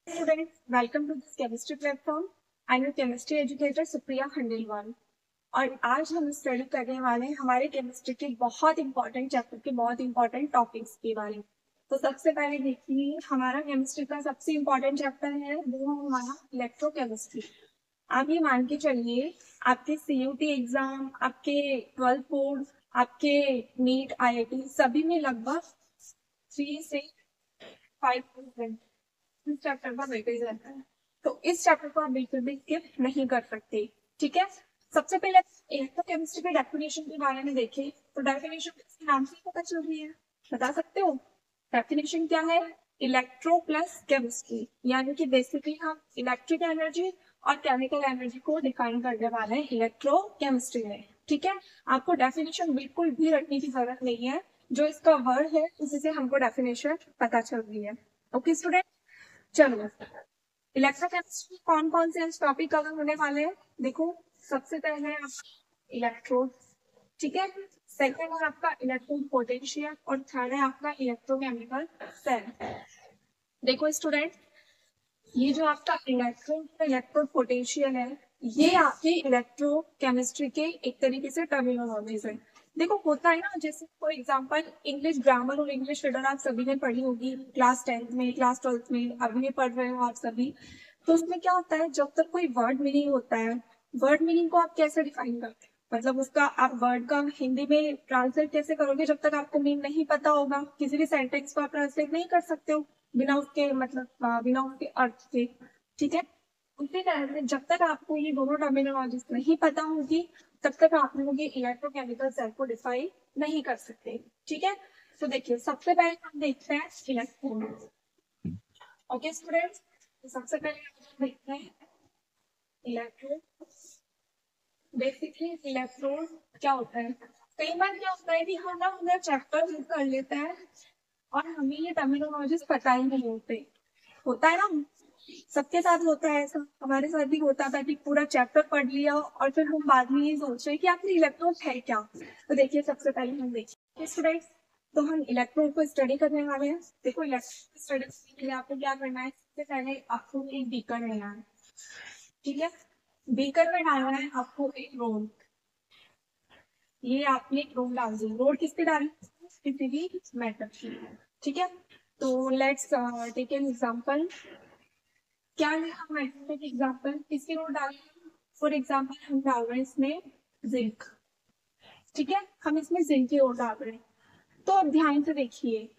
Students, welcome to this chemistry platform. I am chemistry educator Supriya Khandelwal और आज हम study करने वाले हैं हमारे केमिस्ट्री के बहुत इंपॉर्टेंट चैप्टर के बहुत इंपॉर्टेंट टॉपिक्स के बारे में। तो सबसे पहले देखिए हमारा केमिस्ट्री का सबसे इंपॉर्टेंट चैप्टर है वो हमारा इलेक्ट्रोकेमिस्ट्री। आप ये मान के चलिए आपके CUT एग्जाम, आपके 12th बोर्ड, आपके नीट IIT सभी में लगभग 3 से 5% इस चैप्टर का वेटेज रहता है। तो इस चैप्टर को आप बिल्कुल भी स्किप नहीं कर सकते। ठीक है, सबसे पहले इलेक्ट्रोकेमिस्ट्री के डेफिनेशन के बारे में देखें तो डेफिनेशन इसके नाम से पता चल रही है, बता सकते हो डेफिनेशन क्या है? इलेक्ट्रो प्लस केमिस्ट्री, यानी कि बेसिकली हम इलेक्ट्रिक एनर्जी और केमिकल एनर्जी को डिफाइन करने वाले हैं इलेक्ट्रोकेमिस्ट्री में। ठीक है, आपको डेफिनेशन बिल्कुल भी रटने की जरूरत नहीं है, जो इसका वर्ड है उसी से हमको डेफिनेशन पता चल रही है। ओके स्टूडेंट, चलो इलेक्ट्रोकेमिस्ट्री कौन कौन से टॉपिक कवर होने वाले हैं? देखो सबसे पहले इलेक्ट्रोड, ठीक है, सेकंड है आपका इलेक्ट्रोड पोटेंशियल और थर्ड है आपका इलेक्ट्रोकेमिकल सेल। देखो स्टूडेंट, ये जो आपका इलेक्ट्रोड पोटेंशियल है ये आपके इलेक्ट्रोकेमिस्ट्री के एक तरीके से टर्मिनोलॉजीज है। देखो होता है ना, जैसे फॉर एग्जांपल इंग्लिश ग्रामर और इंग्लिश रीडर आप सभी ने पढ़ी होगी क्लास 10th में, क्लास 12th में, अभी भी पढ़ रहे हो आप सभी। तो उसमें क्या होता है, जब तक कोई वर्ड मीनिंग होता है, वर्ड मीनिंग को आप कैसे डिफाइन करते हैं, मतलब उसका आप वर्ड का हिंदी में ट्रांसलेट कैसे करोगे? जब तक आपको मीनिंग नहीं पता होगा किसी भी सेंटेंस को आप ट्रांसलेट नहीं कर सकते हो बिना उसके मतलब बिना उसके अर्थ के। ठीक है, उसी तरह से जब तक आपको ये दोनों टर्मिनोलॉजीज नहीं पता होगी तब तक आप लोग ये इलेक्ट्रोकेमिकल सेल को डिफाइन नहीं कर सकते। ठीक है, तो देखिए सबसे पहले हम देखते हैं इलेक्ट्रॉन। ओके स्टूडेंट्स, तो सबसे पहले हम देखते हैं इलेक्ट्रॉन। बेसिकली इलेक्ट्रॉन क्या होता है? कई बार क्या होता है कि हम ना पूरा चैप्टर कर लेते हैं और हमें ये टर्मिनोलॉजीज पता ही नहीं होते। होता है ना, सबके साथ होता है ऐसा, हमारे साथ भी होता था कि पूरा चैप्टर पढ़ लिया और फिर हम बाद में ये सोच रहे हैं कि आखिर इलेक्ट्रॉन है क्या। तो देखिए सबसे पहले हम देखिए स्टूडेंट्स, तो हम इलेक्ट्रॉन को स्टडी करने वाले हैं। देखो इलेक्ट्रॉन स्टडी के लिए आपको क्या करना है, सबसे पहले आपको एक बीकर लेना है। ठीक है, बीकर में डालना है आपको एक रोड। ये आपने एक रोड डाल दी, रोड किस पे डाली? किसी भी मेटल की। ठीक है, तो लेट्स टेक एन एग्जांपल। क्या है हम एग्जाम्पल किसकी रोड डाल रहे हैं? फॉर एग्जाम्पल हम डाल रहे हैं इसमें जिंक। ठीक है, हम इसमें जिंक की रोड डाल रहे हैं। तो अब ध्यान से देखिए,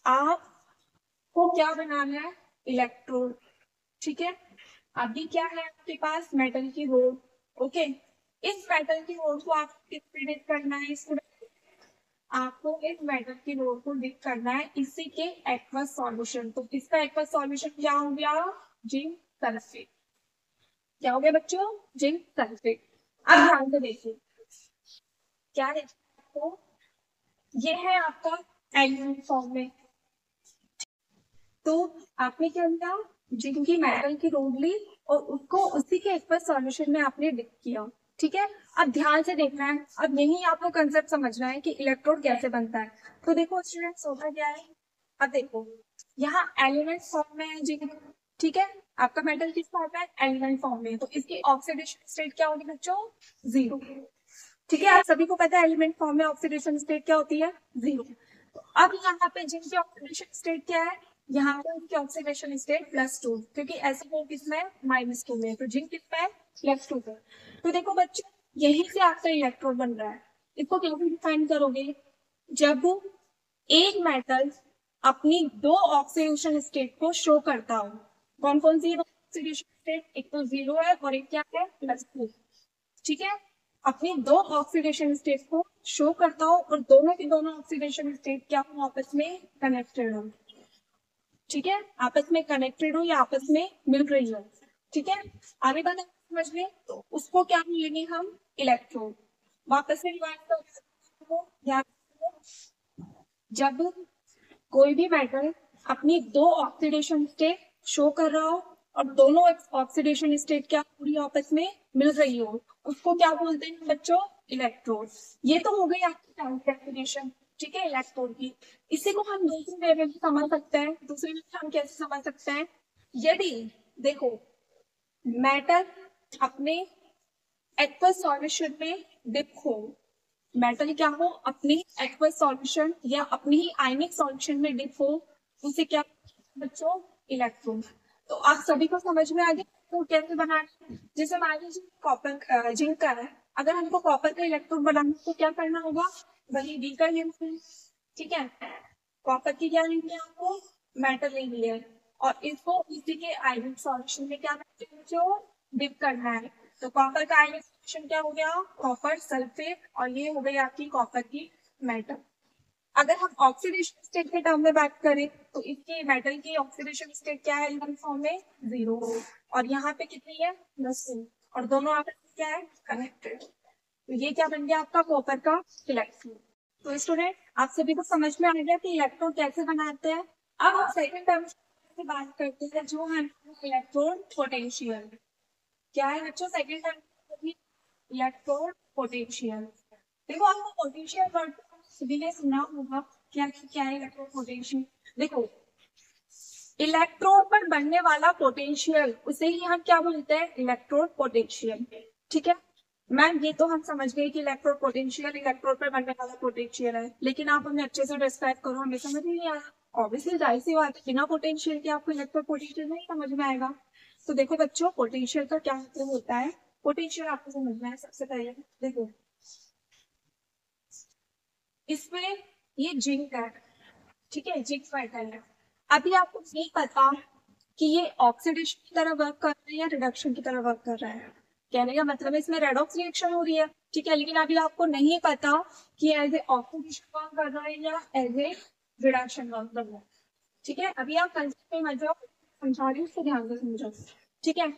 आपको क्या बनाना है? इलेक्ट्रोड। ठीक है, अभी क्या है आपके पास? मेटल की रोड। ओके, इस मेटल की रोड को आपको किस पे डिप करना है? आपको इस मेटल की रोड को डिप करना है इसी के एक्वस सॉल्यूशन। तो इसका एक्वस सॉल्यूशन क्या हो गया? Zinc sulphate. क्या हो गया बच्चों? Zinc sulphate. अब ध्यान से देखिए क्या है आपको, ये है आपका एलिमेंट फॉर्म में। तो आपने क्या किया, जिंक की मेटल की रोड ली और उसको उसी के एक्वस सॉल्यूशन में आपने डिप किया। ठीक है, अब ध्यान से देखना है, अब यही आपको कंसेप्ट समझना है कि इलेक्ट्रोड कैसे बनता है। तो देखो स्टूडेंट्स, होता क्या है, अब देखो यहाँ एलिमेंट फॉर्म में है जिंक। ठीक है, आपका मेटल किस फॉर्म में है? एलिमेंट फॉर्म में, तो इसकी ऑक्सीडेशन स्टेट क्या होगी बच्चों? 0। ठीक है, आप सभी को पता है एलिमेंट फॉर्म में ऑक्सीडेशन स्टेट क्या होती है? 0। तो अब यहाँ पे जिंक की ऑक्सीडेशन स्टेट क्या है? यहाँ पे उसकी ऑक्सीडेशन स्टेट +2, क्योंकि ऐसे वो किसमें है? -2 में, तो जिंक कितना है? +2 पे। तो देखो बच्चों, यहीं से आपका इलेक्ट्रोड बन रहा है। इसको कैसे डिफाइन करोगे? जब एक मेटल अपनी 2 ऑक्सीडेशन स्टेट को शो करता हो। कौन कौन सी ऑक्सीडेशन स्टेट? एक तो 0 है और एक क्या है? +2। ठीक है, अपनी 2 ऑक्सीडेशन स्टेट को शो करता हो और दोनों की दोनों ऑक्सीडेशन स्टेट क्या हो? आपस में कनेक्टेड हो। ठीक है, आपस में कनेक्टेड हो या आपस में मिल रही हो। ठीक है, आगे बात समझ में, तो उसको क्या मिलेंगे हम? इलेक्ट्रॉन। वापस से रिवाइज करो, जब कोई भी मेटल अपनी 2 ऑक्सीडेशन स्टेट शो कर रहा हो और दोनों ऑक्सीडेशन स्टेट क्या पूरी आपस में मिल रही हो, उसको क्या बोलते हैं बच्चों? इलेक्ट्रोड। ये तो हो गई आपकी डेफिनेशन। ठीक है, इलेक्ट्रोड की। इसी को हम दूसरे वे में समझ सकते हैं। दूसरे वे में हम कैसे समझ सकते हैं? यदि देखो मेटल अपने एक्वस सॉल्यूशन में डिप हो, मेटल क्या हो, अपनी एक्वस सॉल्यूशन या अपनी ही आयनिक सॉल्यूशन में डिप हो, उसे क्या बच्चों, इलेक्ट्रॉन। तो आप सभी को समझ में आ गया तो कैसे बनाना है। जैसे मान लीजिए कॉपर जिंक का है, अगर हमको कॉपर का इलेक्ट्रोड बनाना है तो क्या करना होगा, वही डी का लेंगे, ठीक है। कॉपर की क्या लेंगे, आपको मेटल लेंगे और इसको इसी के आयनिक सॉल्यूशन में क्या करते हैं जो डिप करना है। तो कॉपर का आयनिक सॉल्यूशन क्या हो गया, कॉपर सल्फेट, और ये हो गई आपकी कॉपर की मेटल। अगर हम ऑक्सीडेशन स्टेट के टर्म में बात करें तो इसकी मेटल की ऑक्सीडेशन स्टेट क्या है, इलेक्ट्रॉन फॉर्म में 0, और यहाँ पे कितनी है, +2, और दोनों आपस में क्या है, कनेक्टेड। तो ये क्या बन गया आपका कॉपर का इलेक्ट्रोड। तो स्टूडेंट आप सभी को समझ में आ गया कि इलेक्ट्रोड कैसे बनाते हैं। अब हम सेकंड टर्म से बात करते हैं जो है इलेक्ट्रोड पोटेंशियल। क्या है बच्चों सेकंड टर्म, इलेक्ट्रोड पोटेंशियल। देखो आपको पोटेंशियल वर्ड सभी ने सुना होगा, क्या है इलेक्ट्रोड पोटेंशियल। देखो इलेक्ट्रोड पर बनने वाला पोटेंशियल उसे ही हम क्या बोलते हैं, इलेक्ट्रोड पोटेंशियल, ठीक है। मैम ये तो हम समझ गए कि इलेक्ट्रोड पोटेंशियल इलेक्ट्रोड पर बनने वाला पोटेंशियल है, लेकिन आप हमें अच्छे से डिस्क्राइब करो, हमें समझ ही नहीं आया। ऑब्वियसली जाहिर सी बात है बिना पोटेंशियल के आपको इलेक्ट्रोड पोटेंशियल नहीं समझ में आएगा। तो देखो बच्चों पोटेंशियल का क्या मतलब होता है, पोटेंशियल आपको समझना है। सबसे पहले देखो इसमें ये जिंक है, ठीक है, जिंक मेटल है। अभी आपको नहीं पता कि ये ऑक्सीडेशन की तरह वर्क कर रहा है या रिडक्शन की तरह वर्क कर रहा है। कहने का मतलब है इसमें रेडॉक्स रिएक्शन हो रही है, ठीक है, लेकिन अभी आपको नहीं पता कि एज ए ऑक्सीडेशन वर्क कर रहा है या एज ए रिडक्शन वर्क कर रहा है, ठीक है। अभी आप कंसेप्ट पे मत जाओ, समझा रही हूँ उसको ध्यान से समझो, ठीक है।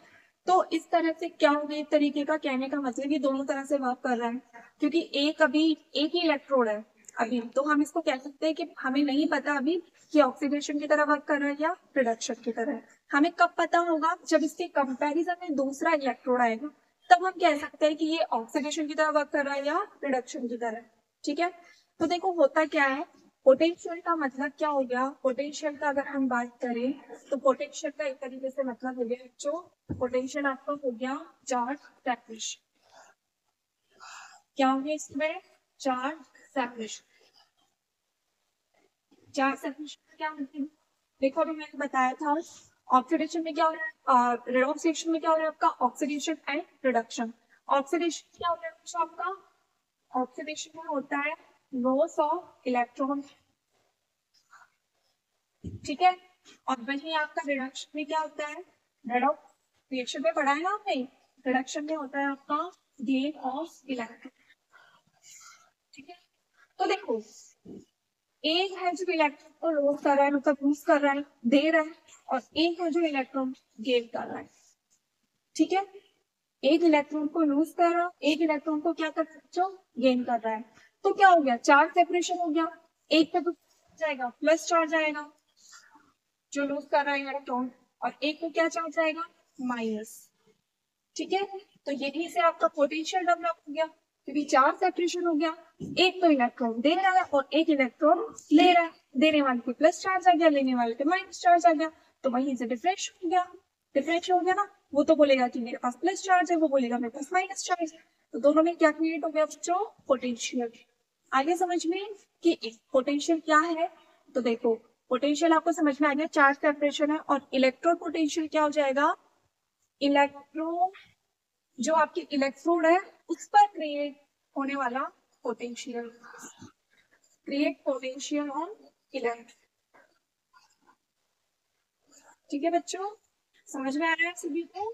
तो इस तरह से क्या हो गया, एक तरीके का कहने का मतलब ये दोनों तरह से वर्क कर रहा है, क्योंकि अभी एक ही इलेक्ट्रोड है अभी, तो हम इसको कह सकते हैं कि हमें नहीं पता अभी कि ऑक्सीडेशन की तरह वर्क कर रहा है या रिडक्शन की तरह। हमें कब पता होगा, जब इसके कंपैरिजन में दूसरा इलेक्ट्रोड आएगा, तब हम कह सकते हैं कि ये ऑक्सीडेशन की तरह वर्क कर रहा है या रिडक्शन की तरह, ठीक है। तो देखो होता क्या है, पोटेंशियल का मतलब क्या हो गया, पोटेंशियल का अगर हम बात करें तो पोटेंशियल का एक तरीके से मतलब हो गया बच्चों, पोटेंशियल आपका हो गया चार्ज सेपरेशन। क्या हो गया इसमें, चार्ज सेपरेशन। चार्ज सेपरेशन क्या मतलब, देखो अभी मैंने बताया था ऑक्सीडेशन में क्या हो रहा है, रेडॉक्स रिएक्शन में क्या हो रहा है आपका, ऑक्सीडेशन एंड रिडक्शन। ऑक्सीडेशन क्या हो रहा है आपका, ऑक्सीडेशन में होता है लॉस ऑफ इलेक्ट्रॉन, ठीक है। और वही आपका रिडक्शन में क्या होता है, रेडॉक्स रिएक्शन में पढ़ा है ना आपने, रिडक्शन में होता है आपका गेन ऑफ इलेक्ट्रॉन, ठीक है। तो देखो एक है जो इलेक्ट्रॉन को लॉस कर रहा है, मतलब लूज कर रहा है, दे रहा है, और एक है जो इलेक्ट्रॉन गेन कर रहा है, ठीक है। एक इलेक्ट्रॉन को लूज कर रहा है, एक इलेक्ट्रॉन को क्या कर रहा है जो गेन कर रहा है। तो क्या हो गया, चार्ज सेपरेशन हो गया, एक पे तो जाएगा प्लस चार्ज आएगा जो लूज कर रहा है इलेक्ट्रॉन, और एक को क्या चार्ज आएगा, माइनस, ठीक है। तो यही से आपका पोटेंशियल डेवलप हो गया, क्योंकि चार्ज सेपरेशन हो गया, एक तो इलेक्ट्रॉन दे रहा है और एक इलेक्ट्रॉन ले रहा है, देने वाले पे प्लस चार्ज आ गया, लेने वाले पे माइनस चार्ज आ गया, तो वहीं से डिफरेंस हो गया, डिफरेंस हो गया ना, वो तो बोलेगा कि मेरे पास प्लस चार्ज है, वो बोलेगा मेरे पास माइनस चार्ज है, तो दोनों में क्या क्रिएट हो गया बच्चों, पोटेंशियल। आगे समझ में कि पोटेंशियल क्या है, तो देखो पोटेंशियल आपको समझ में आ गया, चार्ज सेपरेशन है, और इलेक्ट्रोड पोटेंशियल क्या हो जाएगा, इलेक्ट्रो जो आपकी इलेक्ट्रोड है उस पर क्रिएट होने वाला potential, create potential on electrode, ठीक है बच्चों, समझ में आ रहा है सभी को।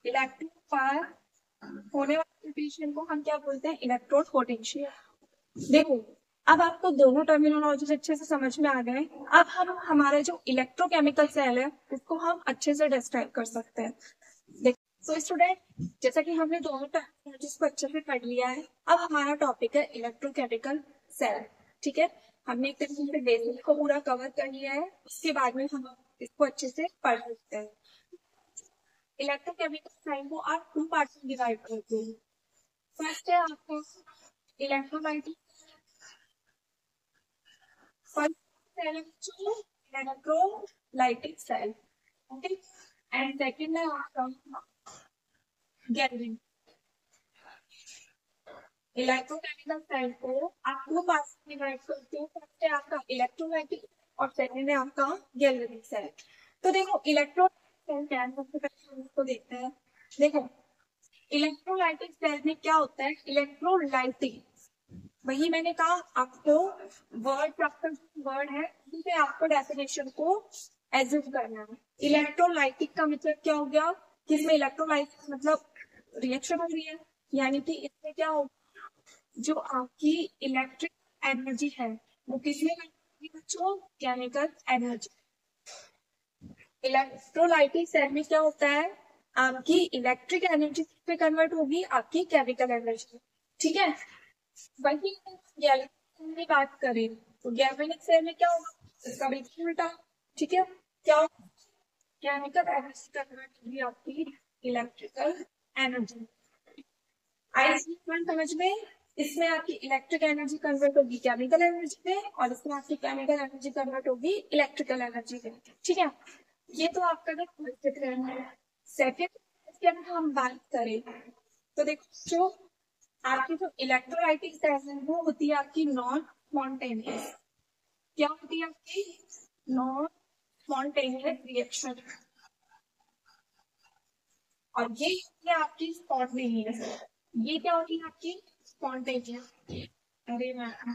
इलेक्ट्रोड पर होने वाले पोटेंशियल को हम क्या बोलते हैं, इलेक्ट्रोड पोटेंशियल। देखो अब आपको दोनों टर्मिनोलॉजी अच्छे से समझ में आ गए। अब हम हमारे जो इलेक्ट्रोकेमिकल सेल है उसको हम अच्छे से डिस्क्राइब कर सकते हैं। सो स्टूडेंट जैसा कि हमने दोनों टर्मिनोलॉजीज को अच्छे से पढ़ लिया है, अब हमारा टॉपिक है इलेक्ट्रोकेमिकल सेल, ठीक है। हमने एक तरीके से बेसिक को पूरा कवर कर लिया है, उसके बाद में हम इसको अच्छे से पढ़ सकते हैं। इलेक्ट्रोकेमिकल साइन को आप 2 पार्ट्स में डिवाइड करते हैं। फर्स्ट है आपका electrolytic, first cell electrolytic cell, okay. And second है आपका गैलरी। इलेक्ट्रोकेमिकल सेल को आप दो पार्ट में डिवाइड करते हो, फर्स्ट है आपका इलेक्ट्रोलाइटिक और सेकंड है आपका गैल्वेनिक सेल। तो देखो इलेक्ट्रोलाइटिक सेल क्या है, सबसे पहले हम इसको देखते हैं। देखो इलेक्ट्रोलाइटिक सेल में क्या होता है, इलेक्ट्रोलाइटिक, वही मैंने कहा आपको वर्ड प्रॉपर वर्ड है, जिससे आपको डेफिनेशन को एज्यूम करना है। इलेक्ट्रोलाइटिक का मतलब क्या हो गया, जिसमें इलेक्ट्रोलाइटिक मतलब रिएक्शन हो रही है, यानी कि इसमें क्या हो, जो आपकी इलेक्ट्रिक एनर्जी है वो किसमें कन्वर्ट होगी बच्चों, केमिकल एनर्जी। इलेक्ट्रोलाइटिक सेल में क्या होता है, आपकी इलेक्ट्रिक एनर्जी पे कन्वर्ट होगी आपकी केमिकल एनर्जी। ठीक है, वही गैल्वेनिक सेल की बात करें तो गैल्वेनिक सेल में क्या होगा, इसका बिल्कुल उल्टा। ठीक है, क्या केमिकल एनर्जी कन्वर्ट होगी आपकी इलेक्ट्रिकल एनर्जी। आई समझ में, इसमें आपकी इलेक्ट्रिक एनर्जी कन्वर्ट होगी केमिकल एनर्जी में और इसमें आपकी केमिकल एनर्जी कन्वर्ट होगी इलेक्ट्रिकल एनर्जी में। ठीक है, ये तो आपका ना फर्स्ट टर्म है। सेकेंड, इसके अगर हम बात करें तो देखो जो आपकी जो इलेक्ट्रोलाइटिक सेल है वो होती है आपकी नॉन स्पॉन्टेनियस। क्या होती है आपकी नॉन स्पॉन्टेनियस रिएक्शन, और ये होती है आपकी स्पॉन्टेनियस। ये क्या होती है आपकी स्पॉन्टेनियस। अरे मैम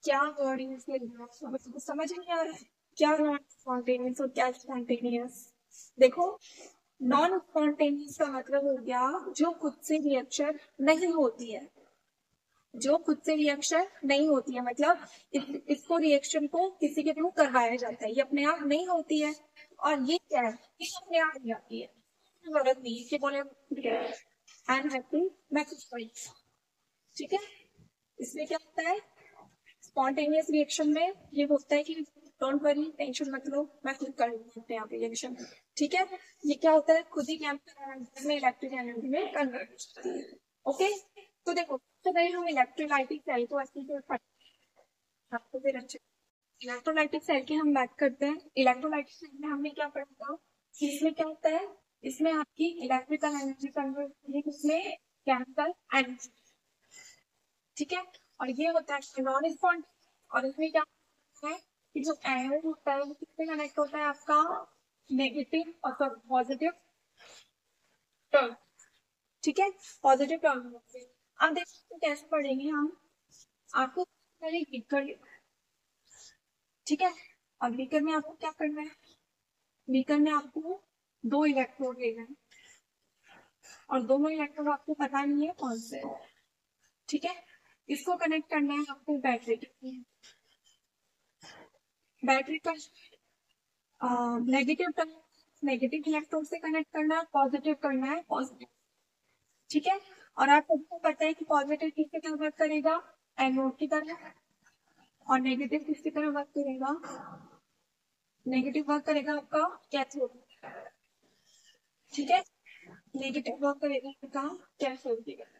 क्या वर्ड यूज कर रहे हो, मुझे समझ नहीं आ रहा है क्या नॉन स्पॉन्टेनियस और क्या स्पॉन्टेनियस। देखो नॉन स्पॉन्टेनियस का मतलब हो गया जो खुद से रिएक्शन नहीं होती है, जो खुद से रिएक्शन नहीं होती है, मतलब इसको रिएक्शन को किसी के थ्रू करवाया जाता है, ये अपने आप नहीं होती है। और ये क्या है, ये अपने आप नहीं आती है, जरूरत नहीं है कि बोले आई एम हैप्पी मैं कुछ करी। ठीक है, इसमें क्या होता है स्पॉन्टेनियस रिएक्शन में, ये होता है कि डोंट वरी टेंशन मत लो मैं खुद कर लूंगी अपने आप रिएक्शन। ठीक है, ये क्या होता है खुद ही केमिकल एनर्जी में इलेक्ट्रिक एनर्जी में कन्वर्ट हो जाती है। ओके, तो देखो तो भाई हम इलेक्ट्रोलाइटिक सेल को ऐसे ही आपको फिर अच्छे इलेक्ट्रोलाइटिक सेल की हम बात करते हैं। इलेक्ट्रोलाइटिक सेल में हमने क्या पढ़ा था कि इसमें क्या होता है, इसमें आपकी इलेक्ट्रिकल एनर्जी कन्वर्ट होती है किसमें, केमिकल एनर्जी। ठीक है, और ये होता है नॉन स्पॉन्ट, और इसमें क्या होता है कि जो एनोड होता है वो किससे कनेक्ट होता है आपका नेगेटिव और पॉजिटिव टर्म। ठीक है, पॉजिटिव टर्म से अब देखते हैं कैसे पढ़ेंगे हम। आपको पहले बीकर, ठीक है, और बीकर में आपको क्या करना है, बीकर में आपको दो इलेक्ट्रोड लेना है और दोनों इलेक्ट्रोड आपको पता नहीं है कौन से। ठीक है, इसको कनेक्ट करना है आपको बैटरी के, बैटरी का नेगेटिव टर्म नेगेटिव इलेक्ट्रोड से कनेक्ट करना है, पॉजिटिव करना है पॉजिटिव। ठीक है, और आप सबको पता है कि पॉजिटिव किससे कन्वर्ट करेगा, एनोड की तरह, और नेगेटिव किसकी तरह वर्क करेगा, नेगेटिव वर्क करेगा आपका कैथोड। ठीक है, नेगेटिव वर्क करेगा आपका कैथोड की तरह।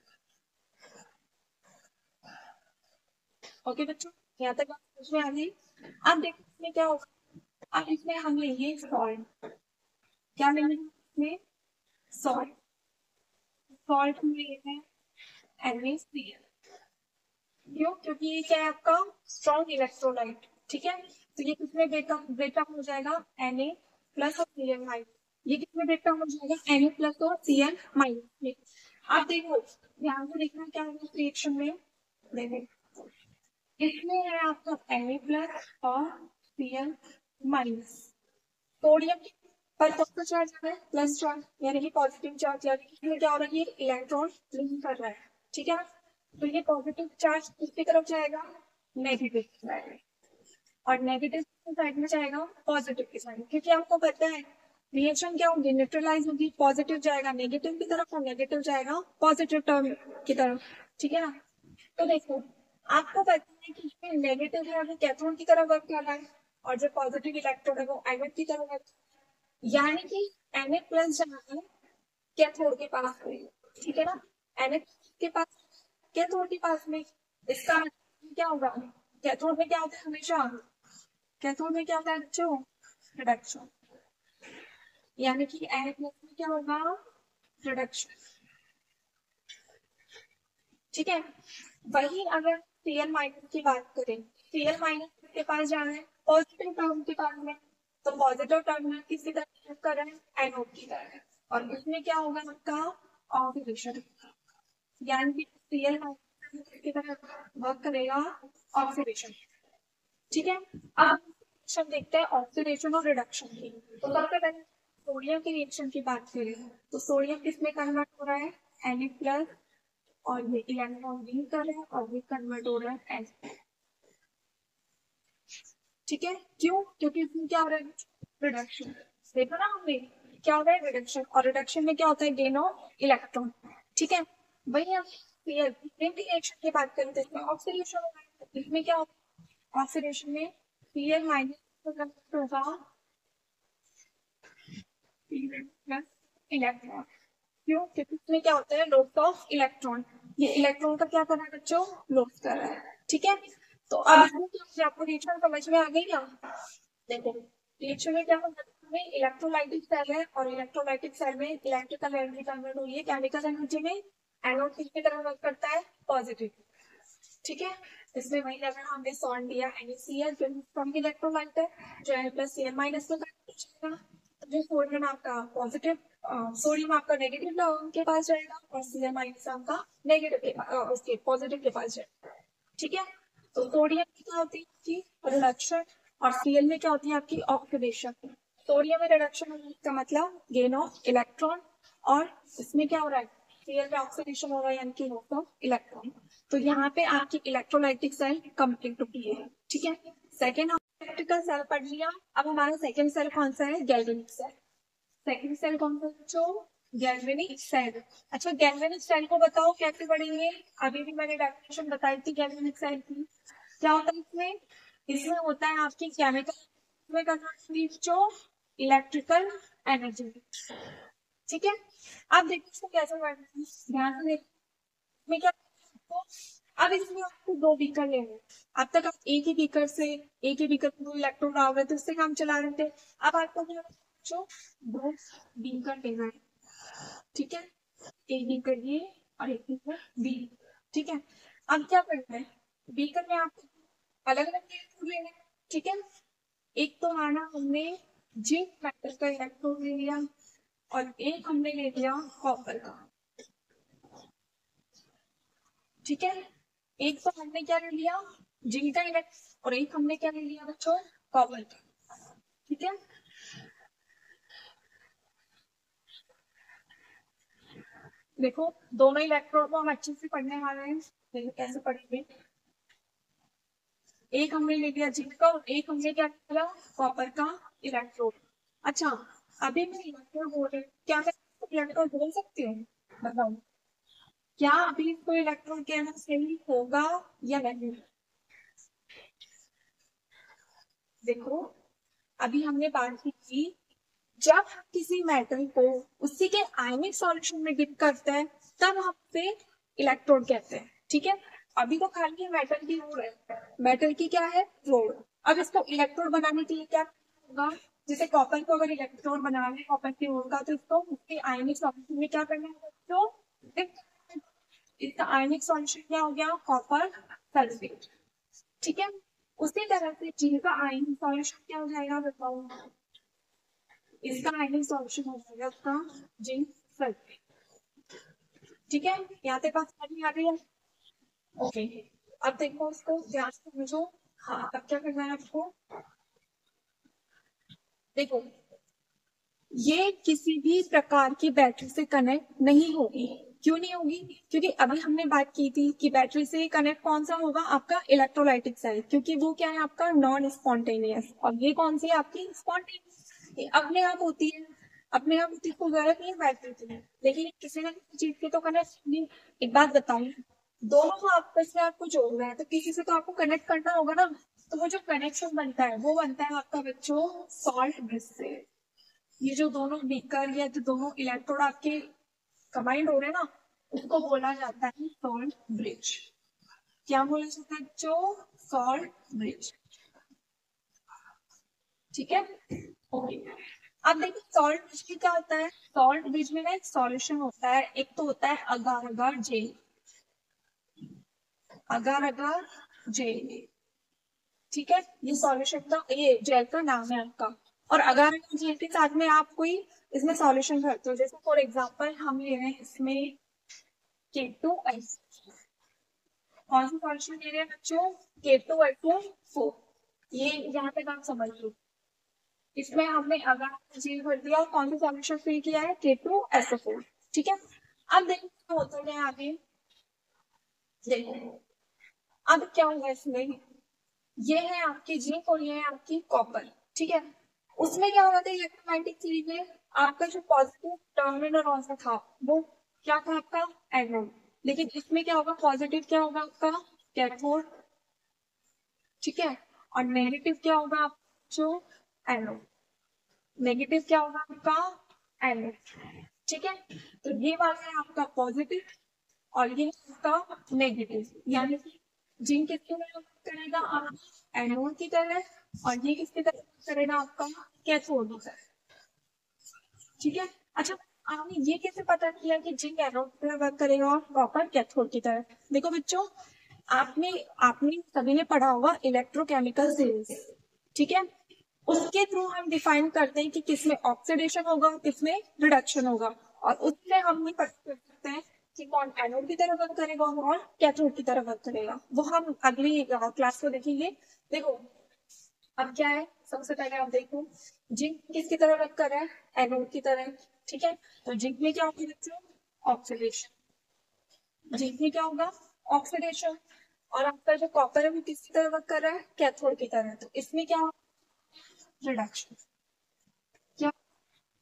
ओके बच्चों, यहाँ तक बात समझ में आ गई। अब देखो इसमें क्या होगा, अब इसमें हम लेंगे सॉल्ट। क्या लेंगे इसमें, सॉल्ट। सॉल्ट में लेते हैं NaCl। क्यों, क्योंकि ये क्या है आपका स्ट्रॉन्ग इलेक्ट्रोलाइट। ठीक है, तो ये किसमें ब्रेकअप हो जाएगा, Na प्लस और Cl माइनस। ये किसमें ब्रेकअप हो जाएगा, Na प्लस और Cl माइनस में। अब देखो ध्यान से देखना क्या है इस रिएक्शन में, देखो इसमें है आपका Na प्लस और Cl माइनस। सोडियम पर कौन सा चार्ज आ रहा है, प्लस चार्ज, यानी कि पॉजिटिव चार्ज, यानी कि इसमें क्या हो रहा है, ये इलेक्ट्रॉन लिंक कर रहा है। ठीक है, तो ये पॉजिटिव चार्ज किसकी तरफ जाएगा, नेगेटिव की साइड, और नेगेटिव साइड में जाएगा पॉजिटिव की साइड, क्योंकि आपको पता है रिएक्शन क्या होगी, न्यूट्रलाइज होगी, पॉजिटिव जाएगा नेगेटिव की तरफ और नेगेटिव जाएगा पॉजिटिव टर्म की तरफ। ठीक है ना, तो देखो आपको पता है कि इसमें नेगेटिव है वो कैथोड की तरह वर्क कर रहा है और जो पॉजिटिव इलेक्ट्रोड है वो एनोड की तरह वर्क, यानी कि Na प्लस जहाँ है कैथोड के पास में, ठीक है ना, Na के पास कैथोड के पास में, इसका मतलब क्या होगा, कैथोड में क्या होता है हमेशा, कैथोड में क्या होता है बच्चों, रिडक्शन। यानी कि Na प्लस में क्या होगा, रिडक्शन। ठीक है, वही अगर Cl माइनस की बात करें, Cl माइनस के पास जाना है पॉजिटिव टर्म के पास में, तो पॉजिटिव टर्मिनल किसी तरह कर रहे हैं, एनोड की तरह, और इसमें क्या होगा आपका ऑक्सीडेशन, यानी कि Cl माइनस की तरह वर्क करेगा ऑक्सीडेशन। ठीक है, अब रिएक्शन देखते हैं ऑक्सीडेशन और रिडक्शन की। तो सबसे पहले सोडियम की रिएक्शन की बात करें, तो सोडियम किसमें कन्वर्ट हो रहा है, Na प्लस, और ये इलेक्ट्रॉन गेन कर रहे हैं और ये कन्वर्ट हो रहा है एस। ठीक है, क्यों, क्योंकि इसमें क्या हो रहा है, रिडक्शन। देखो ना हमने क्या हो रहा है, रिडक्शन, और रिडक्शन में क्या होता है, गेन ऑफ इलेक्ट्रॉन। ठीक है, वही हम रिएक्शन की बात करें तो इसमें ऑक्सीडेशन हो रहा है, इसमें क्या होता है, ऑक्सीडेशन में Cl माइनस होगा प्लस इलेक्ट्रॉन। क्यों, क्योंकि इसमें क्या होता है, लॉस ऑफ इलेक्ट्रॉन, ये इलेक्ट्रॉन का क्या कर रहा है बच्चों, लॉस कर रहा है। ठीक है, तो अब इसमें क्या आपको रिएक्शन समझ में आ गई ना। देखो रिएक्शन में क्या होता है, इलेक्ट्रोलाइटिक सेल है और इलेक्ट्रोलाइटिक सेल में इलेक्ट्रिकल एनर्जी कन्वर्ट हुई है केमिकल एनर्जी में, एनोड किसकी तरह वर्क करता है, पॉजिटिव। ठीक है, इसमें वही अगर हमने सॉल्ट दिया NaCl जो फ्रॉम इलेक्ट्रोलाइट है, जो है प्लस Cl माइनस में कन्वर्ट हो जाएगा, जो सोडियम आपका पॉजिटिव, सोडियम आपका नेगेटिव के पास जाएगा और Cl माइनस आपका नेगेटिव उसके पॉजिटिव के पास जाएगा। ठीक है, तो सोडियम में क्या होती है आपकी रिडक्शन और Cl में क्या होती है आपकी ऑक्सीडेशन। सोडियम में रिडक्शन होने का मतलब गेन ऑफ इलेक्ट्रॉन, और इसमें क्या हो रहा है, Cl में ऑक्सीडेशन हो रहा है यानी कि लॉस ऑफ इलेक्ट्रॉन। तो यहाँ पे आपकी इलेक्ट्रोलाइटिक सेल कंप्लीट होती है। ठीक है, सेकेंड इलेक्ट्रिकल सेल पढ़ लिया, अब हमारा सेकेंड सेल कौन सा है, गैल्वेनिक सेल। सेकेंड सेल कौन सा जो, गैल्वेनिक सेल। अच्छा गैल्वेनिक सेल को बताओ कैसे पढ़ेंगे, अभी भी मैंने डेफिनेशन बताई थी गैल्वेनिक सेल की। क्या होता है इसमें, इसमें होता है आपकी केमिकल में कन्वर्ट जो इलेक्ट्रिकल एनर्जी। ठीक है, अब देखो इसको कैसे पढ़ना है, ध्यान से देखो क्या, अब इसमें आपको दो बीकर लेने हैं। अब तक आप एक ही बीकर में इलेक्ट्रॉन डाल रहे थे, उससे काम चला रहे थे। अब आपको क्या जो दो बीकर लेना है। ठीक है, एक बीकर ये और एक बीकर बी। ठीक है, अब क्या करना है, बीकर में आपको अलग अलग इलेक्ट्रॉन लेने हैं। ठीक है, एक तो माना हमने जिंक मेटल का इलेक्ट्रॉन ले लिया और एक हमने ले लिया कॉपर का। ठीक है, एक तो हमने क्या ले लिया, जिंक का इलेक्ट्रॉन, और एक हमने क्या ले लिया बच्चों, कॉपर का। ठीक है, देखो दोनों इलेक्ट्रोड को हम अच्छे से पढ़ने वाले हैं, देखो कैसे पढ़ेंगे। एक हमने ले लिया जिंक का और एक हमने क्या लिया, कॉपर का इलेक्ट्रोड। अच्छा, अभी मैं इलेक्ट्रोड बोल रही हूँ, क्या मैं इलेक्ट्रोड बोल सकती हूँ, बताओ क्या अभी इसको इलेक्ट्रोड कहना सही होगा या नहीं। देखो अभी हमने बात की थी, जब हम किसी मेटल को उसी के आयनिक सॉल्यूशन में डिप करते हैं तब हम उसे इलेक्ट्रोड कहते हैं। ठीक है, अभी तो खाली मेटल की रोड है, मेटल की क्या है, रोड। अब इसको इलेक्ट्रोड बनाने के लिए क्या होगा, जैसे कॉपर को अगर इलेक्ट्रोड बनाना है कॉपर की रोड का, तो इसको उसके आयनिक सॉल्यूशन में क्या करना है, तो इसका आयनिक सॉल्यूशन क्या हो गया, कॉपर सल्फेट। ठीक है, उसी तरह से जिनका आयनिक सॉल्यूशन क्या हो जाएगा बताओ, इसका आयनिक सॉल्यूशन हो जाएगा उसका जिंक सल्फेट। ठीक है, यहाँ तक बात समझ में आ गई है, ओके। अब देखो उसको ध्यान से समझो। हाँ, अब क्या करना है आपको, देखो ये किसी भी प्रकार की बैटरी से कनेक्ट नहीं होगी। क्यों नहीं होगी, क्योंकि अभी हमने बात की थी कि बैटरी से कनेक्ट कौन सा होगा, आपका इलेक्ट्रोलाइटिक सेल, क्योंकि वो क्या है आपका नॉन स्पॉन्टेनियस, और ये कौन सी है आपकी स्पॉन्टेनियस, ये अपने आप होती है, अपने आप होती है, इसको जरूरत नहीं है बैटरी की, लेकिन किसी ना किसी चीज से तो कनेक्ट नहीं। एक बात बताऊं, दोनों को आपस में आपको जोड़ना है तो किसी से तो आपको कनेक्ट करना होगा ना, तो वो जो कनेक्शन बनता है वो बनता है आपका बच्चों सॉल्ट ब्रिज से। ये जो दोनों बीकर या जो दोनों इलेक्ट्रोड आपके कंबाइंड हो रहे हैं ना, उसको बोला जाता है सॉल्ट ब्रिज। क्या बोला जाता है जो, सॉल्ट ब्रिज। ठीक है, ओके। अब देखिए सॉल्ट ब्रिज में क्या होता है, सॉल्ट ब्रिज में ना एक सॉल्यूशन होता है, एक तो होता है अगार अगार जेल, अगार अगार जेल, ठीक है, ये सॉल्यूशन का, ये जेल का नाम है आपका। और अगार अगार जेल के साथ में आप कोई इसमें सॉल्यूशन भरते हो, जैसे फॉर एग्जांपल हम ले रहे हैं इसमें K2S, कौन सा सॉल्यूशन ले रहे हैं बच्चों, K2SO4, ये यहाँ तक आप समझ लो। इसमें हमने अगार जेल भर दिया और कौन सा सॉल्यूशन फिल किया है, K2SO4, ठीक है। अब देखो क्या होता है आगे, देखो अब क्या होगा इसमें, ये है आपकी जिंक और ये है आपकी कॉपर, ठीक है। उसमें क्या होता है इलेक्ट्रोमैग्नेटिक फील्ड में, आपका जो पॉजिटिव टर्मिनल ऑन था वो क्या था आपका एनोड, लेकिन इसमें क्या होगा, पॉजिटिव क्या होगा आपका कैथोड, ठीक है, और नेगेटिव क्या होगा आप जो एनोड, नेगेटिव क्या होगा आपका एनोड, ठीक है। तो ये वाला है आपका पॉजिटिव और ये आपका नेगेटिव, यानी कि जिंक किसकी तरह करेगा आपका एनोड की तरह, और ये किसकी तरह करेगा आपका कैथोड की तरह, ठीक है। अच्छा, आपने ये कैसे पता किया कि जिंक एनोड की तरह वर्क करेगा और कॉपर कैथोड की तरह, देखो बच्चों, आपने आपने सभी ने पढ़ा होगा इलेक्ट्रोकेमिकल सीरीज, ठीक है, उसके थ्रू हम डिफाइन करते हैं कि किसमें ऑक्सीडेशन होगा किसमें रिडक्शन होगा, और उससे हम ये पता कर सकते हैं कि कौन एनोड की तरह वर्क करेगा और कैथोड की तरह वर्क करेगा, वो हम अगली क्लास को देखेंगे। देखो अब क्या है, सबसे पहले आप देखो जिंक किसकी तरह वर्क कर रहा है, एनोड की तरह, ठीक है। तो जिंक में क्या होगा बच्चों, ऑक्सीडेशन, जिंक में क्या होगा ऑक्सीडेशन, और आपका जो कॉपर है वो किसकी तरह वर्क कर रहा है, कैथोड की तरह, तो इसमें क्या होगा रिडक्शन, क्या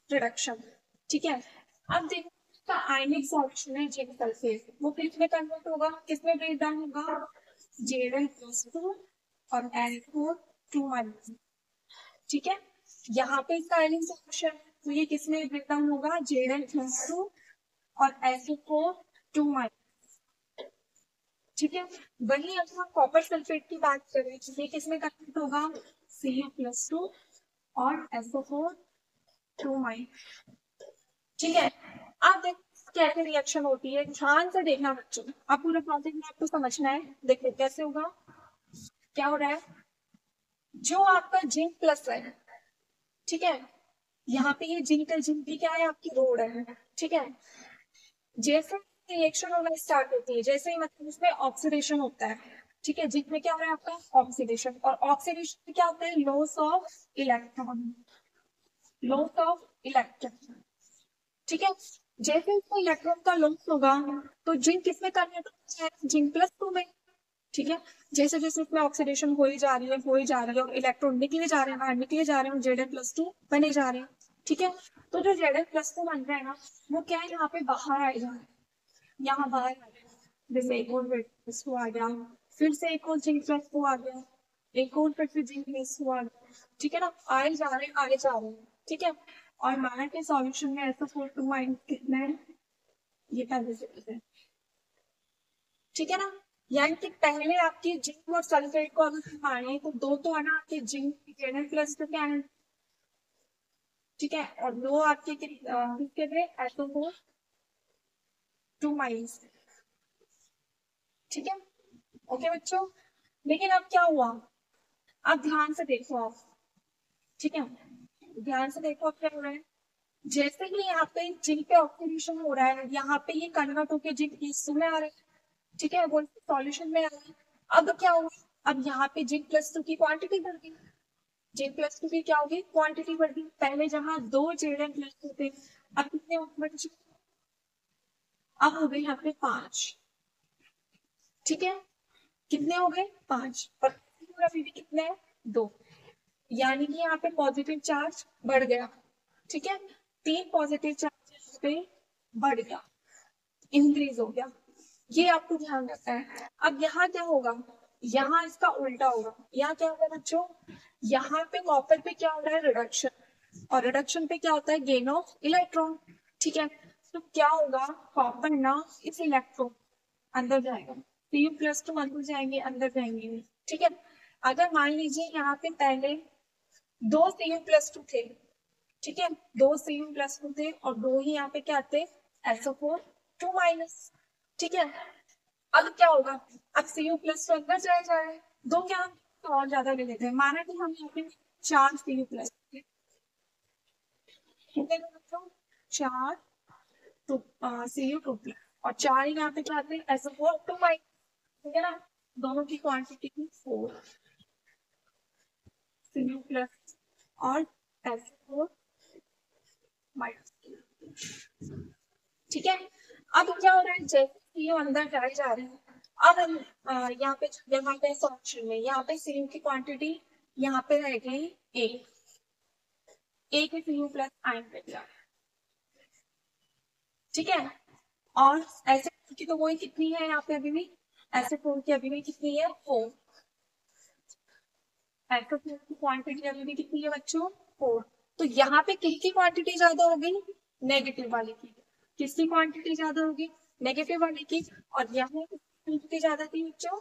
रिडक्शन, ठीक है। अब देखो इसका आयनिक सॉल्यूशन है जिंक सल्फेट, वो किसमें कन्वर्ट होगा, किसमें ब्रेक डाउन होगा, Zn+2 और N4 2 ठीक है। यहाँ पे इसका आयनिक सॉल्यूशन, तो ये किसमें ब्रेक डाउन होगा, Zn+2 और SO4 2, ठीक है। वही अगर हम कॉपर सल्फेट की बात करें तो ये किसमें कन्वर्ट होगा, Cu+2 और SO4 2, ठीक है। अब देख कैसे रिएक्शन होती है, ध्यान से देखना बच्चों, अब पूरा प्रोसेस में आपको समझना है, देखो कैसे होगा, क्या हो रहा है, जो आपका जिंक प्लस है, ठीक है, यहाँ पे ये जिंक है, जिंक भी क्या है आपकी रोड है, ठीक है। जैसे रिएक्शन होना स्टार्ट होती है, जैसे ही मतलब इसमें ऑक्सीडेशन होता है, ठीक है, जिंक में क्या हो रहा है आपका ऑक्सीडेशन, और ऑक्सीडेशन में क्या होता है loss of electron, loss of electron, ठीक है। जैसे इसमें इलेक्ट्रॉन का लॉस होगा तो जिंक किसमें कन्वर्ट होता है, Zn+2 में, ठीक है। जैसे जैसे इसमें ऑक्सीडेशन हो ही जा रही है, हो ही जा रही है, और इलेक्ट्रॉन निकले जा रहे हैं, बाहर निकले जा रहे हैं, Zn+2 बने जा रहे हैं, ठीक है। तो जो Zn+2 बन रहा है ना, वो क्या है यहाँ पे बाहर आएगा, यहाँ बाहर आ गया, जैसे एक और Zn+2 आ गया, फिर से एक और Zn+2 आ गया, एक और फिर से Zn+2 आ गया, ठीक है ना, आए जा रहे हैं आए जा रहे हैं, ठीक है। और माना के सॉल्यूशन में SO4 2 कितना है, ये पहले से है, ठीक है ना। यानी कि पहले आपकी जिंक और सल्फेट को अगर माने तो दो तो है ना आपके जिंक Zn+2 क्या है, ठीक है, और दो आपके किसके थे SO4 2, ठीक है। ओके बच्चों, लेकिन अब क्या हुआ, अब ध्यान से देखो आप, ठीक है, ध्यान से देखो अब क्या हो रहा है, जैसे ही यहाँ पे जिंक पे ऑक्सीडेशन हो रहा है, यहाँ पे ये कन्वर्ट होकर जिंक SO में आ रहा है, ठीक है, वो सॉल्यूशन में आ रहा है। अब क्या होगा, अब यहाँ पे Zn+2 की क्वांटिटी बढ़ गई, Zn+2 की क्या होगी क्वांटिटी बढ़ गई, पहले जहाँ दो Zn+2 थे अब कितने बचे, अब हो गए यहाँ पे 5, ठीक है, कितने हो गए 5, और अभी भी कितने हैं 2, यानी कि यहाँ पे पॉजिटिव चार्ज बढ़ गया, ठीक है, 3 पॉजिटिव चार्ज पे बढ़ गया, इंक्रीज हो गया, ये आपको ध्यान रखना है। अब यहाँ क्या होगा, यहाँ इसका उल्टा होगा, यहाँ क्या होगा बच्चों, यहाँ पे कॉपर पे क्या हो रहा है रिडक्शन, और रिडक्शन पे क्या होता है गेन ऑफ इलेक्ट्रॉन, ठीक है। तो क्या होगा, कॉपर ना इस इलेक्ट्रॉन अंदर जाएगा, Cu+2 अंदर जाएंगे, अंदर जाएंगे, ठीक है। अगर मान लीजिए यहाँ पे पहले दो Cu+2 थे, ठीक है, 2 Cu प्लस होते और 2 ही यहाँ पे क्या आते SO4 2 माइनस। ठीक है, अब क्या होगा, अब Cu प्लस तो अंदर चला जाए, दो क्या तो और ज्यादा ले लेते हैं, माना कि हम यहाँ पे 4 Cu प्लस, कितने ले सकते हो 4 Cu 2 प्लस और 4 यहाँ पे क्या आते हैं SO4 2 माइनस। ठीक है ना, दोनों की क्वांटिटी 4 Cu प्लस और SO4 माइनस। ठीक है, अब क्या हो रहा है, जैसे ये अंदर जाए जा रहे हैं, अब हम यहाँ पे सॉल्यूशन में यहाँ पे Cu की क्वांटिटी यहाँ पे रह गई ए के Cu प्लस आयन पे दिया। ठीक है, और ऐसे की तो वही कितनी है यहाँ पे अभी भी, ऐसे फोर की अभी भी कितनी है 4, ऐसे फोर की क्वांटिटी अभी भी कितनी है बच्चों 4। तो यहाँ पे किसकी क्वांटिटी ज्यादा होगी, नेगेटिव वाले की। किसकी क्वांटिटी ज्यादा होगी, नेगेटिव वाले की। और यहाँ क्वांटिटी ज्यादा थी बच्चों,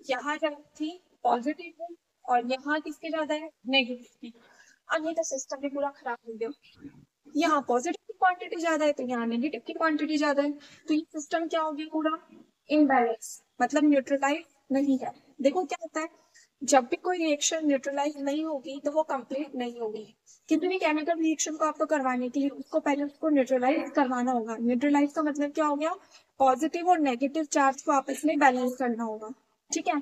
यहाँ ज्यादा थी पॉजिटिव की, और यहाँ किसकी ज्यादा है नेगेटिव की। अब ये तो सिस्टम भी पूरा खराब हो गया, यहाँ पॉजिटिव की क्वांटिटी ज्यादा है तो यहाँ नेगेटिव की क्वांटिटी ज्यादा है, तो ये सिस्टम क्या हो गया पूरा इनबैलेंस, मतलब न्यूट्रलाइज नहीं है। देखो क्या होता है, जब भी कोई रिएक्शन न्यूट्रलाइज नहीं होगी तो वो कंप्लीट नहीं होगी। किसी भी केमिकल रिएक्शन को आपको करवाने के लिए उसको पहले उसको न्यूट्रलाइज करवाना होगा। न्यूट्रलाइज का मतलब क्या हो गया, पॉजिटिव और नेगेटिव चार्ज को आपस में बैलेंस करना होगा। ठीक है,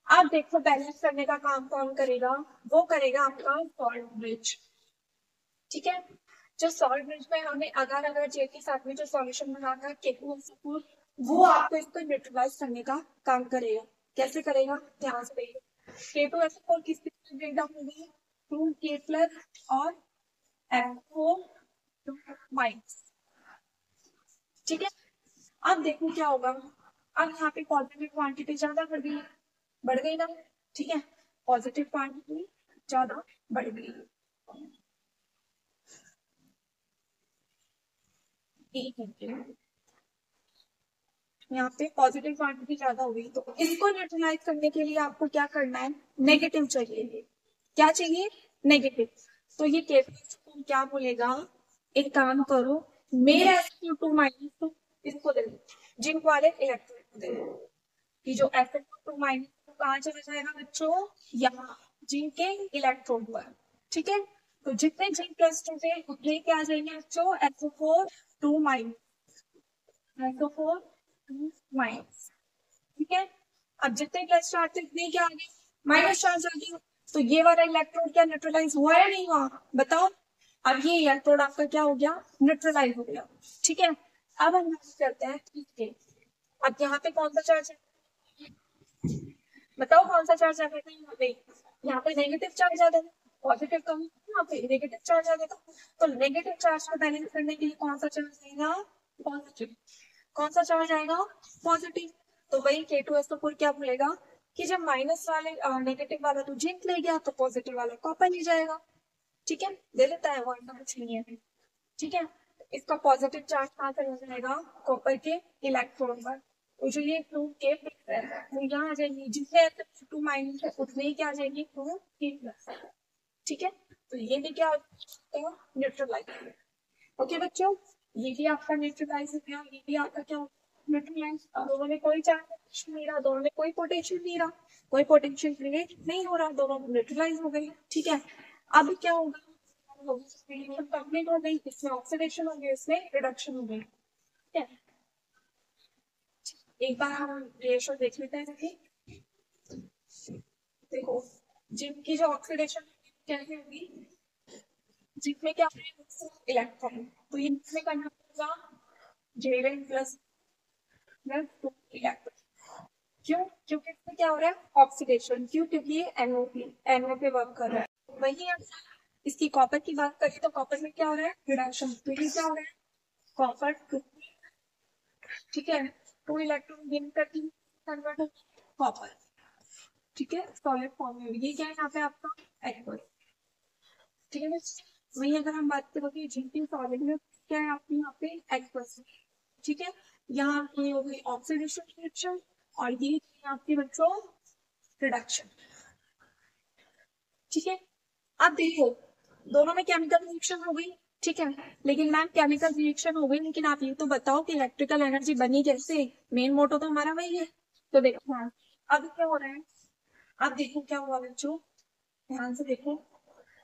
अब देखो बैलेंस करने का काम कौन करेगा, वो करेगा आपका सॉल्ट ब्रिज। ठीक है, जो सॉल्ट ब्रिज में हमें अगर अगर जे के साथ में जो सॉल्यूशन बनाना है K2SO4, वो आपको इसको न्यूट्रलाइज करने का काम करेगा। कैसे करेगा, ध्यान से देखिए, K2SO4 किस ब्रेक डाउन होगी, 2K प्लस और SO2 माइनस। ठीक है, अब देखो क्या होगा, अब यहाँ पे पॉजिटिव क्वांटिटी ज्यादा बढ़ गई ना। ठीक है, पॉजिटिव क्वांटिटी ज्यादा बढ़ गई, यहाँ पे पॉजिटिव क्वांटिटी ज्यादा हो गई, तो इसको न्यूट्रलाइज करने के लिए आपको क्या करना है, नेगेटिव चाहिए। क्या चाहिए, नेगेटिव। तो ये केस क्या बोलेगा, एक काम करो, मेरा SO2 माइनस तो इसको दे दो, जिंक वाले इलेक्ट्रॉन को दे दो, कि जो SO2 माइनस कहाँ चला जाएगा बच्चों, यहाँ जिंक के इलेक्ट्रोड पर। ठीक है, तो जितने जिंक प्लस 2 थे उतने क्या आ जाएंगे बच्चों SO4 2 माइनस, SO4 2 माइनस। ठीक है, अब जितने प्लस चार्ज थे उतने क्या आ गए, माइनस चार्ज आ गया। तो ये वाला इलेक्ट्रोड क्या न्यूट्रलाइज हुआ या नहीं हुआ, बताओ। अब ये इलेक्ट्रोड आपका क्या हो गया, न्यूट्रलाइज हो गया। ठीक है, अब हम करते हैं ठीक है, अब यहाँ पे कौन सा चार्ज है, बताओ कौन सा चार्ज आ गया था यहाँ पे नेगेटिव चार्ज आ गया, पॉजिटिव कम यहाँ पे नेगेटिव चार्ज आ गया। तो नेगेटिव चार्ज को बैलेंस करने के लिए कौन सा चार्ज आएगा, पॉजिटिव। कौन सा चार्ज आएगा, पॉजिटिव। तो वही K2SO4 क्या बोलेगा कि जब माइनस वाले नेगेटिव वाला तो जिंक ले गया तो पॉजिटिव वाला कॉपर ले जाएगा। ठीक है, ले लेता है वो, ऐसा कुछ नहीं है। ठीक है, इसका पॉजिटिव चार्ज कहाँ चला जाएगा, कॉपर के इलेक्ट्रॉन पर। तो जो ये 2K प्लस है वो यहाँ आ जाएंगे, जिससे SO2 माइनस है उतने ही क्या आ जाएंगे 2K प्लस। ठीक है, तो ये भी क्या न्यूट्रलाइज। ओके बच्चों, ये भी आपका न्यूट्रलाइज हो गया, ये भी आपका क्या न्यूट्रलाइज। दोनों में कोई चार्ज नहीं रहा, दोनों में कोई पोटेंशियल नहीं रहा, कोई पोटेंशियल क्रिएट नहीं हो रहा, दोनों न्यूट्रलाइज हो गए। ठीक है, अब क्या होगा, कंप्लीट हो गई, इसमें ऑक्सीडेशन हो गई, इसमें रिडक्शन हो गई। ठीक है, एक बार हम रिएक्शन देख लेते हैं। देखो जिंक की जो ऑक्सीडेशन कैसे होगी, जिंक में क्या इलेक्ट्रॉन, तो ये इसमें करना होगा J1 प्लस प्लस 2 इलेक्ट्रॉन। क्यों, क्योंकि इसमें क्या हो रहा है ऑक्सीडेशन, क्यों, क्योंकि ये NO पे वर्क कर रहा है। वही हम इसकी कॉपर की बात करें तो कॉपर में क्या हो रहा है रिडक्शन, तो ये क्या हो रहा है कॉपर 2। ठीक है, 2 इलेक्ट्रॉन गेन करती कन्वर्ट कॉपर। ठीक है, सॉलिड फॉर्म में ये क्या है यहाँ पे आपका एक्वस। ठीक है, वही अगर हम बात करें जिंक सॉलिड में क्या है आपके यहाँ पे एक्वस। ठीक है, यहाँ आपकी हो गई ऑक्सीडेशन रिएक्शन और ये आपके बच्चों रिडक्शन। ठीक है, अब देखो दोनों में केमिकल रिएक्शन हो गई, ठीक है। लेकिन मैम केमिकल रिएक्शन हो गई, लेकिन आप ये तो बताओ कि इलेक्ट्रिकल एनर्जी बनी कैसे? मेन मोटो तो हमारा वही है। तो देखो हाँ, अब क्या हो रहा है, अब देखो क्या हुआ बच्चों, ध्यान से देखो।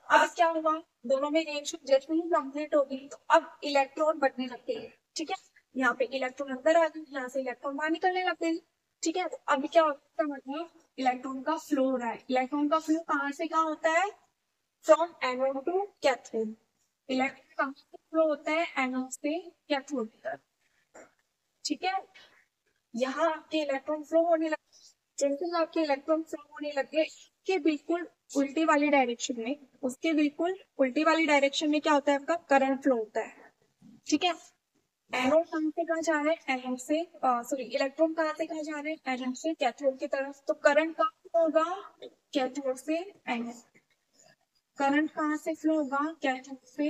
अब क्या हुआ, दोनों में रिएक्शन जैसे ही कंप्लीट होगी तो अब इलेक्ट्रॉन बनने लगते हैं, ठीक है। यहाँ पे इलेक्ट्रॉन अंदर आ गए, यहाँ से इलेक्ट्रॉन बाहर निकलने लगते हैं, ठीक है। तो अब क्या होता है, मतलब इलेक्ट्रॉन का फ्लो हो रहा है। इलेक्ट्रॉन का फ्लो कहाँ से कहाँ होता है? From anode to cathode. Electron कहाँ से फ्लो होता है? एनोड से कैथोड तक, ठीक है। यहाँ आपके इलेक्ट्रॉन फ्लो होने लगे, जैसे ही आपके इलेक्ट्रॉन फ्लो होने लगे के बिल्कुल उल्टी वाली डायरेक्शन में, उसके बिल्कुल उल्टी वाली डायरेक्शन में क्या होता है, आपका करंट फ्लो होता है, ठीक है। एनोड कहाँ से कहाँ जा रहे हैं? एनोड से सॉरी, इलेक्ट्रॉन कहाँ से कहाँ जा रहे हैं? एनोड से कैथोड की तरफ। तो करंट कहाँ होगा? कैथोड से एनोड। करंट कहाँ से फ्लो होगा? कैथोड से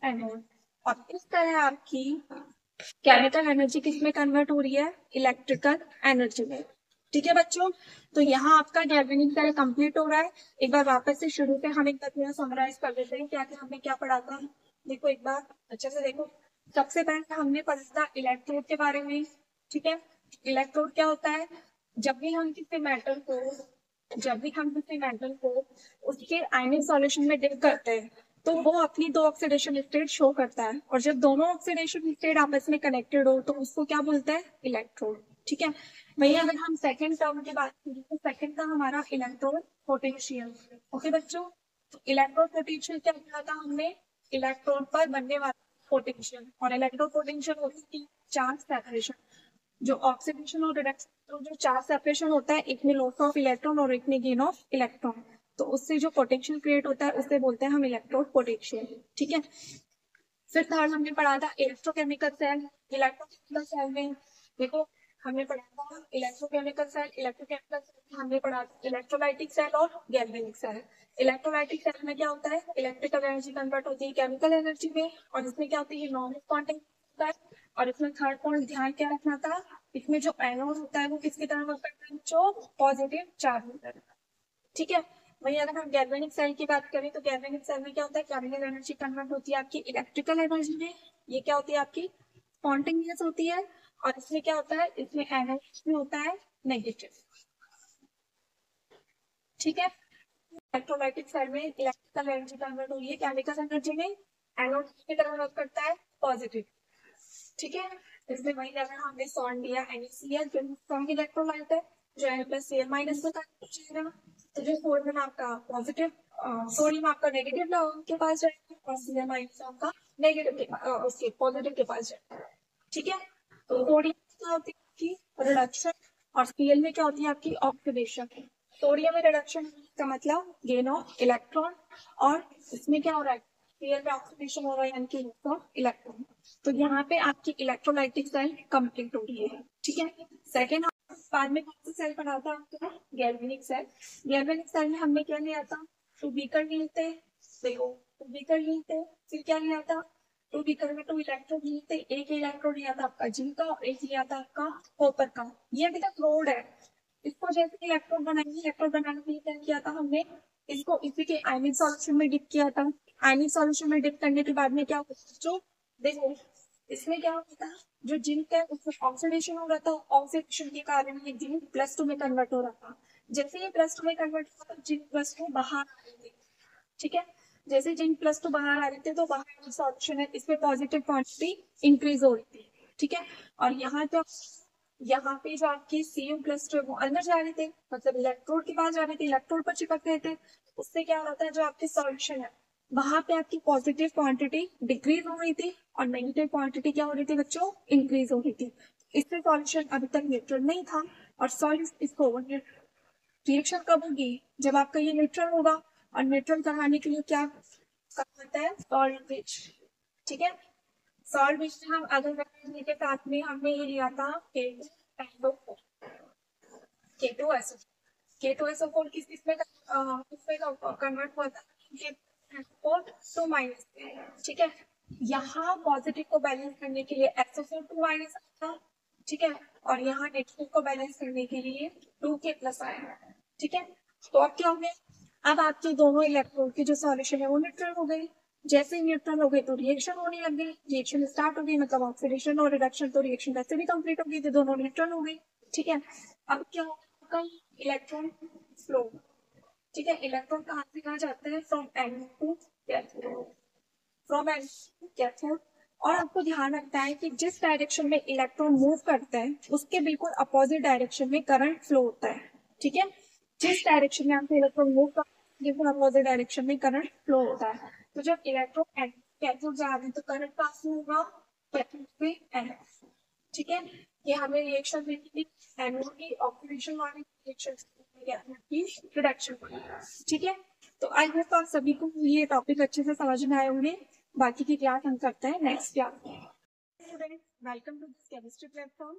एनोड। और इस तरह आपकी केमिकल एनर्जी किस में कन्वर्ट हो रही है? इलेक्ट्रिकल एनर्जी में, ठीक है बच्चों। तो यहाँ आपका गैल्वेनिक सेल कंप्लीट हो रहा है। एक बार वापस से शुरू से हम एक बार थोड़ा समराइज कर देते हैं क्या क्या हमने क्या पढ़ा था। देखो एक बार अच्छे से देखो। सबसे पहले हमने पढ़ा था इलेक्ट्रोड के बारे में, ठीक है। इलेक्ट्रोड क्या होता है? जब भी हम किसी मेटल को जब भी हम किसी मेटल को उसके आयनिक सॉल्यूशन में डिप करते हैं तो वो अपनी दो ऑक्सीडेशन स्टेट शो करता है, और जब दोनों ऑक्सीडेशन स्टेट आपस में कनेक्टेड हो तो उसको क्या बोलते हैं? इलेक्ट्रोड, ठीक है। वही अगर हम सेकंड टर्म की बात करें तो सेकंड का हमारा इलेक्ट्रोड पोटेंशियल, ओके बच्चों। तो इलेक्ट्रोड पोटेंशियल क्या किया था हमने? इलेक्ट्रोड पर बनने वाला पोटेंशियल, और इलेक्ट्रोड पोटेंशियल होती है चार्ज सेपरेशन। जो ऑक्सीडेशन और रिडक्शन, तो जो चार्ज सेपरेशन होता है, एक में लॉस ऑफ इलेक्ट्रॉन और एक में गेन ऑफ इलेक्ट्रॉन, तो उससे जो पोटेंशियल क्रिएट होता है उसे बोलते हैं हम इलेक्ट्रोड पोटेंशियल, ठीक है। फिर थर्ड हमने पढ़ा था इलेक्ट्रोकेमिकल सेल। इलेक्ट्रोकेमिकल सेल में देखो हमने पढ़ा था इलेक्ट्रोकेमिकल सेल। इलेक्ट्रोकेमिकल सेल में हमने पढ़ा था इलेक्ट्रोलाइटिक सेल और गैल्वेनिक सेल। इलेक्ट्रोलाइटिक सेल में क्या होता है? इलेक्ट्रिकल एनर्जी कन्वर्ट होती है केमिकल एनर्जी में, और इसमें क्या होती है? नॉन रिस्पॉन्डिंग होता है। और इसमें थर्ड पॉइंट ध्यान क्या रखना था, इसमें जो एनोड होता है वो किसकी तरह वर्क करता है? जो पॉजिटिव चार्ज होता है, ठीक है। वही अगर हम गैल्वेनिक सेल की बात करें तो गैल्वेनिक सेल में क्या होता है? केमिकल एनर्जी कन्वर्ट होती है आपकी इलेक्ट्रिकल एनर्जी में। ये क्या होती है आपकी? स्पॉन्टेनियस होती है। और इसमें क्या होता है? इसमें एनर्जी होता है नेगेटिव, ठीक है। इलेक्ट्रोलाइटिक सेल में इलेक्ट्रिकल एनर्जी कन्वर्ट हो रही है केमिकल एनर्जी में, एनोड की तरह वर्क करता है पॉजिटिव, ठीक है। इसमें वही अगर हमने सॉल्ट दिया NaCl जो स्ट्रॉन्ग इलेक्ट्रोलाइट है, जो N+Cl माइनस में कन्वर्ट हो जाएगा। तो जो सोडियम आपका पॉजिटिव, सोडियम आपका नेगेटिव के पास जाएगा, और Cl माइनस आपका नेगेटिव के उसके पॉजिटिव के पास जाएगा, ठीक है। तो सोडियम क्या होती है आपकी? रिडक्शन। और Cl में क्या होती है आपकी? ऑक्सीडेशन। सोडियम में रिडक्शन का मतलब गेन ऑफ इलेक्ट्रॉन, और इसमें क्या हो रहा है? Cl में ऑक्सीडेशन हो रहा है, यानी कि लॉस ऑफ इलेक्ट्रॉन। तो यहाँ पे आपकी इलेक्ट्रोलाइटिक सेल कंप्लीट हो रही है, ठीक है। सेकेंड बाद में कौन सा सेल पढ़ा था आपका? Galvanic cell. गैल्वेनिक सेल में हमने क्या लिया था? टू बीकर लिए थे, देखो टू बीकर लिए थे। फिर क्या लिया था? टू बीकर में टू इलेक्ट्रोड लिए थे। एक इलेक्ट्रोड लिया था आपका जिंक का, और एक लिया था आपका कॉपर का। ये अभी तक रोड है। इसको जैसे इलेक्ट्रोड बनाएंगे, इलेक्ट्रोड बनाने के लिए क्या किया था हमने? इसको इसी के आयनिक सॉल्यूशन में डिप किया था। आयनिक सॉल्यूशन में डिप करने के बाद में क्या होता है? जो देखो इसमें क्या होता है, जो जिंक है उसमें ऑक्सीडेशन हो रहा था, ऑक्सीडेशन के कारण ये जिंक +2 में कन्वर्ट हो रहा था। जैसे ये +2 में कन्वर्ट हुआ तो जिंक +2 बाहर आ रहे थे, ठीक है। जैसे जिंक +2 बाहर आ रहे थे तो बाहर जो सॉल्यूशन है इसमें पॉजिटिव क्वांटिटी इंक्रीज हो रही थी, ठीक है। और यहाँ पे जो आपकी Cu+ वो अंदर जा रहे थे, मतलब इलेक्ट्रोड के पास जा रहे थे, इलेक्ट्रोड पर चिपक रहे थे। उससे क्या होता है, जो आपकी सॉल्यूशन है वहां पे आपकी पॉजिटिव क्वांटिटी डिक्रीज हो रही थी, और नेगेटिव क्वांटिटी क्या हो रही थी बच्चों? इंक्रीज हो रही थी। इससे सॉल्यूशन अभी तक न्यूट्रल नहीं था, और सॉल्यूशन इसको रिएक्शन कब होगी? जब आपका ये न्यूट्रल होगा। और न्यूट्रल कराने के लिए क्या कहा जाता है? सॉल्ट ब्रिज, ठीक है। सॉल्ट ब्रिज में हम अगर के साथ में हमने ये लिया था K2SO4। K2SO4 किसमें कन्वर्ट हुआ था? टू माइनस, ठीक है। यहाँ पॉजिटिव को बैलेंस करने के लिए SO4 2 माइनस था, ठीक है। और यहाँ नेगेटिव को बैलेंस करने के लिए 2K+ आया, ठीक है। तो अब क्या हो गया? अब आपके दोनों इलेक्ट्रोड की जो सॉल्यूशन है वो न्यूट्रल हो गई। जैसे ही न्यूट्रल हो गई तो रिएक्शन होने लग गई, रिएक्शन स्टार्ट हो गई, मतलब ऑक्सीडेशन और रिडक्शन, तो रिएक्शन वैसे भी कंप्लीट हो गई थी, दोनों न्यूट्रल हो गई। ठीक है, अब क्या होगा, इलेक्ट्रॉन फ्लो। ठीक है, इलेक्ट्रॉन कहाँ से कहाँ जाते हैं, from anode to cathode, from anode to cathode. और आपको ध्यान रखना है कि जिस डायरेक्शन में इलेक्ट्रॉन मूव करता है उसके बिल्कुल अपोजिट डायरेक्शन में करंट फ्लो होता है। ठीक है, जिस डायरेक्शन में आपको इलेक्ट्रॉन मूव करता है बिल्कुल अपोजिट डायरेक्शन में करंट फ्लो होता है। तो जब इलेक्ट्रॉन कैथोड जा रहे हैं तो करंट पास होगा कैथोड से एनोड। ठीक है, ये हमें रिएक्शन देगी एनोड की ऑक्सीडेशन वाली रिएक्शन की रिडक्शन वाली। ठीक है, तो आई होप आप सभी को ये टॉपिक अच्छे से समझ में आए होंगे। बाकी की क्लास हम करते हैं नेक्स्ट क्लास में। Student, welcome to this chemistry platform.